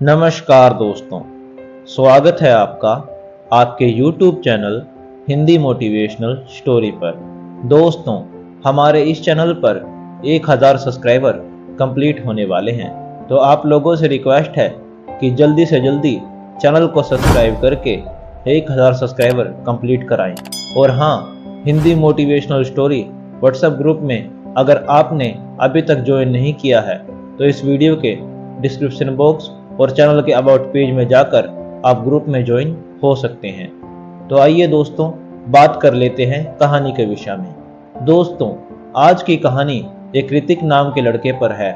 नमस्कार दोस्तों, स्वागत है आपका आपके YouTube channel Hindi motivational story पर। दोस्तों, हमारे इस चैनल पर 1000 सब्सक्राइबर कंप्लीट होने वाले हैं, तो आप लोगों से रिक्वेस्ट है कि जल्दी से जल्दी चैनल को सब्सक्राइब करके 1000 सब्सक्राइबर कंप्लीट कराएं। और हाँ, Hindi motivational story WhatsApp group में अगर आपने अभी तक ज्वाइन नहीं किया है तो इस वीडियो के डिस्क्रिप्शन बॉक्स और चैनल के अबाउट पेज में जाकर आप ग्रुप में ज्वाइन हो सकते हैं। तो आइए दोस्तों, बात कर लेते हैं कहानी के विषय में। दोस्तों, आज की कहानी एक ऋतिक नाम के लड़के पर है,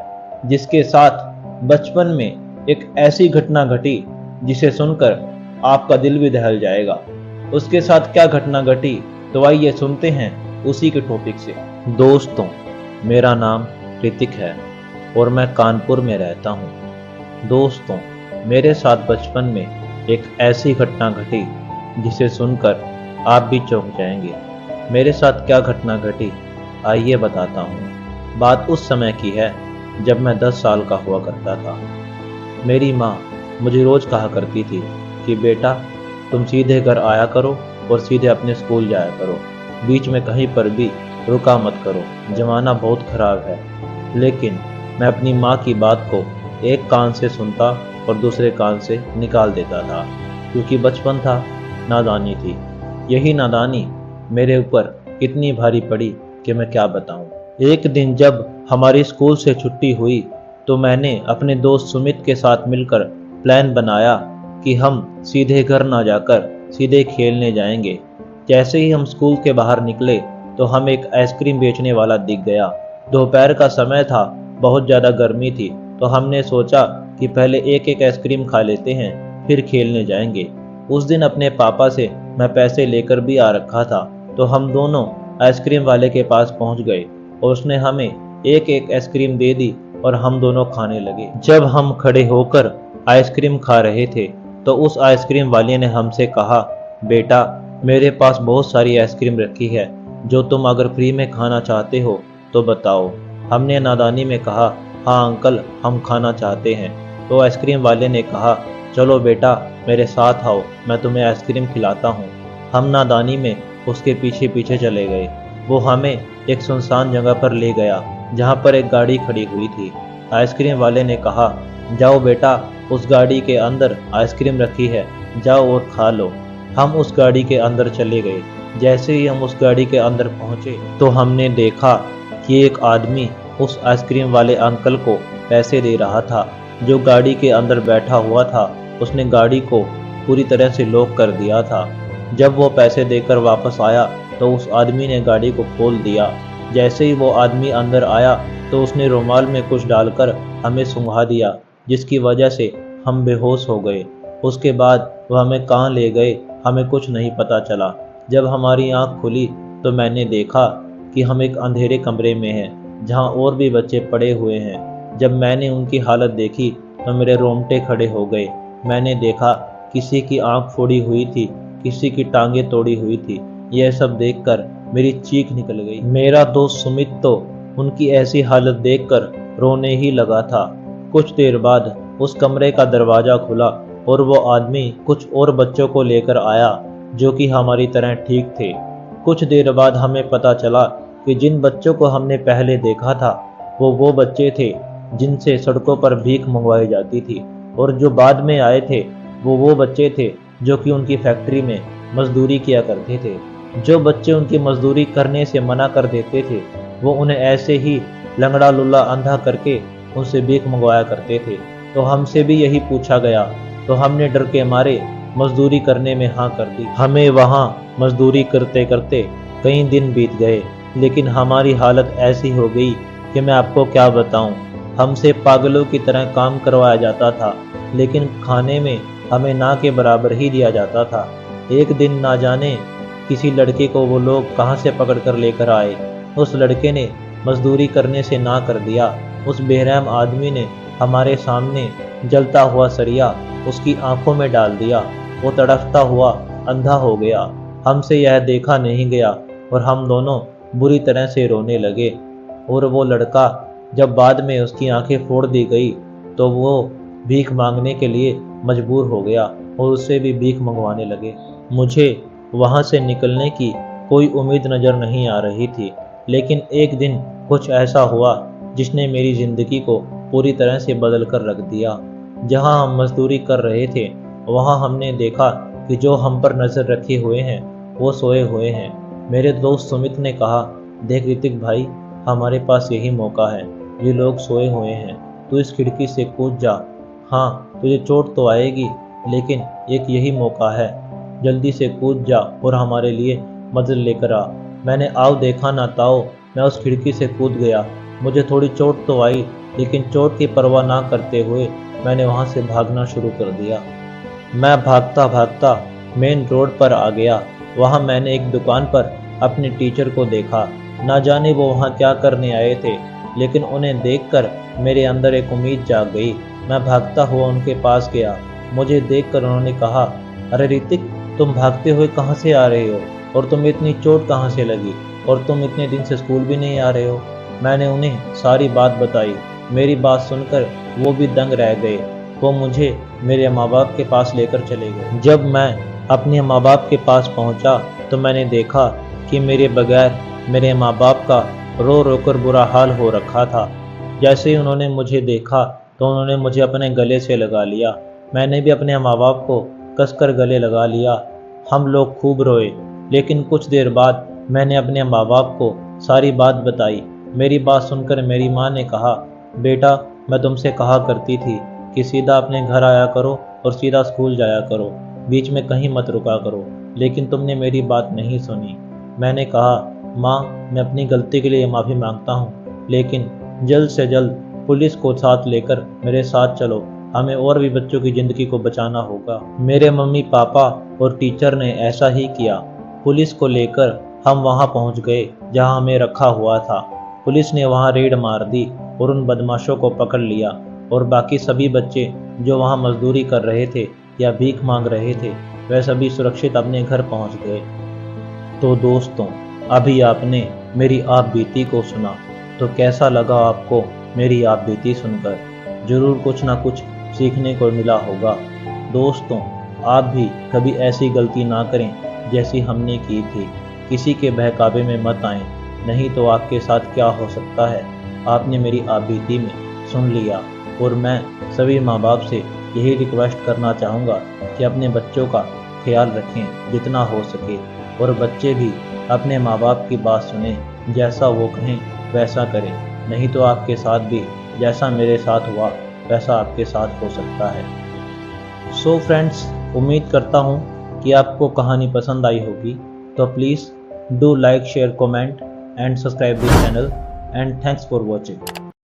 जिसके साथ बचपन में एक ऐसी घटना घटी जिसे सुनकर आपका दिल भी दहल जाएगा। उसके साथ क्या घटना घटी, तो आइए सुनते हैं उसी के टॉपिक से। दोस्तों, मेरा नाम ऋतिक है और मैं कानपुर में रहता हूँ। दोस्तों, मेरे साथ बचपन में एक ऐसी घटना घटी जिसे सुनकर आप भी चौंक जाएंगे। मेरे साथ क्या घटना घटी, आइए बताता हूँ। बात उस समय की है जब मैं 10 साल का हुआ करता था। मेरी माँ मुझे रोज़ कहा करती थी कि बेटा, तुम सीधे घर आया करो और सीधे अपने स्कूल जाया करो, बीच में कहीं पर भी रुका मत करो, ज़माना बहुत ख़राब है। लेकिन मैं अपनी माँ की बात को एक कान से सुनता और दूसरे कान से निकाल देता था, क्योंकि बचपन था, नादानी थी। यही नादानी मेरे ऊपर इतनी भारी पड़ी कि मैं क्या बताऊं। एक दिन जब हमारी स्कूल से छुट्टी हुई तो मैंने अपने दोस्त सुमित के साथ मिलकर प्लान बनाया कि हम सीधे घर ना जाकर सीधे खेलने जाएंगे। जैसे ही हम स्कूल के बाहर निकले तो हम एक आइसक्रीम बेचने वाला दिख गया। दोपहर का समय था, बहुत ज़्यादा गर्मी थी, तो हमने सोचा कि पहले एक एक आइसक्रीम खा लेते हैं, फिर खेलने जाएंगे। उस दिन अपने पापा से मैं पैसे लेकर भी आ रखा था, तो हम दोनों आइसक्रीम वाले के पास पहुंच गए और उसने हमें एक एक आइसक्रीम दे दी और हम दोनों खाने लगे। जब हम खड़े होकर आइसक्रीम खा रहे थे तो उस आइसक्रीम वाले ने हमसे कहा, बेटा, मेरे पास बहुत सारी आइसक्रीम रखी है, जो तुम अगर फ्री में खाना चाहते हो तो बताओ। हमने नादानी में कहा, हाँ अंकल, हम खाना चाहते हैं। तो आइसक्रीम वाले ने कहा, चलो बेटा, मेरे साथ आओ, मैं तुम्हें आइसक्रीम खिलाता हूँ। हम नादानी में उसके पीछे पीछे चले गए। वो हमें एक सुनसान जगह पर ले गया जहाँ पर एक गाड़ी खड़ी हुई थी। आइसक्रीम वाले ने कहा, जाओ बेटा, उस गाड़ी के अंदर आइसक्रीम रखी है, जाओ और खा लो। हम उस गाड़ी के अंदर चले गए। जैसे ही हम उस गाड़ी के अंदर पहुँचे तो हमने देखा कि एक आदमी उस आइसक्रीम वाले अंकल को पैसे दे रहा था। जो गाड़ी के अंदर बैठा हुआ था, उसने गाड़ी को पूरी तरह से लॉक कर दिया था। जब वो पैसे देकर वापस आया तो उस आदमी ने गाड़ी को खोल दिया। जैसे ही वो आदमी अंदर आया तो उसने रुमाल में कुछ डालकर हमें सूंघा दिया, जिसकी वजह से हम बेहोश हो गए। उसके बाद वह हमें कहाँ ले गए, हमें कुछ नहीं पता चला। जब हमारी आँख खुली तो मैंने देखा कि हम एक अंधेरे कमरे में हैं, जहाँ और भी बच्चे पड़े हुए हैं। जब मैंने उनकी हालत देखी तो मेरे रोंगटे खड़े हो गए। मैंने देखा किसी की आंख फोड़ी हुई थी, किसी की टांगें तोड़ी हुई थी। यह सब देखकर मेरी चीख निकल गई। मेरा दोस्त सुमित तो उनकी ऐसी हालत देखकर रोने ही लगा था। कुछ देर बाद उस कमरे का दरवाज़ा खुला और वो आदमी कुछ और बच्चों को लेकर आया जो कि हमारी तरह ठीक थे। कुछ देर बाद हमें पता चला कि जिन बच्चों को हमने पहले देखा था वो बच्चे थे जिनसे सड़कों पर भीख मंगवाई जाती थी, और जो बाद में आए थे वो बच्चे थे जो कि उनकी फैक्ट्री में मजदूरी किया करते थे। जो बच्चे उनकी मजदूरी करने से मना कर देते थे वो उन्हें ऐसे ही लंगड़ा लुल्ला अंधा करके उनसे भीख मंगवाया करते थे। तो हमसे भी यही पूछा गया, तो हमने डर के मारे मजदूरी करने में हाँ कर दी। हमें वहाँ मजदूरी करते करते कई दिन बीत गए, लेकिन हमारी हालत ऐसी हो गई कि मैं आपको क्या बताऊं। हमसे पागलों की तरह काम करवाया जाता था, लेकिन खाने में हमें ना के बराबर ही दिया जाता था। एक दिन ना जाने किसी लड़के को वो लोग कहाँ से पकड़ कर लेकर आए। उस लड़के ने मजदूरी करने से ना कर दिया। उस बेरहम आदमी ने हमारे सामने जलता हुआ सरिया उसकी आंखों में डाल दिया। वो तड़पता हुआ अंधा हो गया। हमसे यह देखा नहीं गया और हम दोनों बुरी तरह से रोने लगे। और वो लड़का जब बाद में उसकी आंखें फोड़ दी गई तो वो भीख मांगने के लिए मजबूर हो गया और उससे भी भीख मंगवाने लगे। मुझे वहाँ से निकलने की कोई उम्मीद नज़र नहीं आ रही थी, लेकिन एक दिन कुछ ऐसा हुआ जिसने मेरी ज़िंदगी को पूरी तरह से बदल कर रख दिया। जहाँ हम मजदूरी कर रहे थे वहाँ हमने देखा कि जो हम पर नज़र रखे हुए हैं वो सोए हुए हैं। मेरे दोस्त सुमित ने कहा, देख ऋतिक भाई, हमारे पास यही मौका है, ये लोग सोए हुए हैं, तू इस खिड़की से कूद जा। हाँ, तुझे चोट तो आएगी, लेकिन एक यही मौका है, जल्दी से कूद जा और हमारे लिए मदद लेकर आ। मैंने आओ देखा ना ताओ, मैं उस खिड़की से कूद गया। मुझे थोड़ी चोट तो आई, लेकिन चोट की परवाह ना करते हुए मैंने वहाँ से भागना शुरू कर दिया। मैं भागता भागता मेन रोड पर आ गया। वहाँ मैंने एक दुकान पर अपने टीचर को देखा। ना जाने वो वहाँ क्या करने आए थे, लेकिन उन्हें देखकर मेरे अंदर एक उम्मीद जाग गई। मैं भागता हुआ उनके पास गया। मुझे देखकर उन्होंने कहा, अरे ऋतिक, तुम भागते हुए कहाँ से आ रहे हो और तुम्हें इतनी चोट कहाँ से लगी और तुम इतने दिन से स्कूल भी नहीं आ रहे हो। मैंने उन्हें सारी बात बताई। मेरी बात सुनकर वो भी दंग रह गए। वो मुझे मेरे माँ बाप के पास लेकर चले गए। जब मैं अपने माँ बाप के पास पहुँचा तो मैंने देखा कि मेरे बगैर मेरे माँ बाप का रो रो कर बुरा हाल हो रखा था। जैसे ही उन्होंने मुझे देखा तो उन्होंने मुझे अपने गले से लगा लिया। मैंने भी अपने माँ बाप को कसकर गले लगा लिया। हम लोग खूब रोए, लेकिन कुछ देर बाद मैंने अपने माँ बाप को सारी बात बताई। मेरी बात सुनकर मेरी माँ ने कहा, बेटा, मैं तुमसे कहा करती थी कि सीधा अपने घर आया करो और सीधा स्कूल जाया करो, बीच में कहीं मत रुका करो, लेकिन तुमने मेरी बात नहीं सुनी। मैंने कहा, माँ, मैं अपनी गलती के लिए माफ़ी मांगता हूँ, लेकिन जल्द से जल्द पुलिस को साथ लेकर मेरे साथ चलो, हमें और भी बच्चों की ज़िंदगी को बचाना होगा। मेरे मम्मी पापा और टीचर ने ऐसा ही किया। पुलिस को लेकर हम वहाँ पहुँच गए जहाँ हमें रखा हुआ था। पुलिस ने वहाँ रेड मार दी और उन बदमाशों को पकड़ लिया और बाकी सभी बच्चे जो वहाँ मजदूरी कर रहे थे या भीख मांग रहे थे, वह सभी सुरक्षित अपने घर पहुँच गए। तो दोस्तों, अभी आपने मेरी आप बीती को सुना, तो कैसा लगा आपको मेरी आप बीती सुनकर? ज़रूर कुछ ना कुछ सीखने को मिला होगा। दोस्तों, आप भी कभी ऐसी गलती ना करें जैसी हमने की थी। किसी के बहकावे में मत आएं, नहीं तो आपके साथ क्या हो सकता है आपने मेरी आप बीती में सुन लिया। और मैं सभी माँ बाप से यही रिक्वेस्ट करना चाहूँगा कि अपने बच्चों का ख्याल रखें जितना हो सके, और बच्चे भी अपने माँ बाप की बात सुने, जैसा वो कहें वैसा करें, नहीं तो आपके साथ भी जैसा मेरे साथ हुआ वैसा आपके साथ हो सकता है। सो फ्रेंड्स, उम्मीद करता हूँ कि आपको कहानी पसंद आई होगी। तो please do like, share, comment and subscribe this channel, and thanks for watching.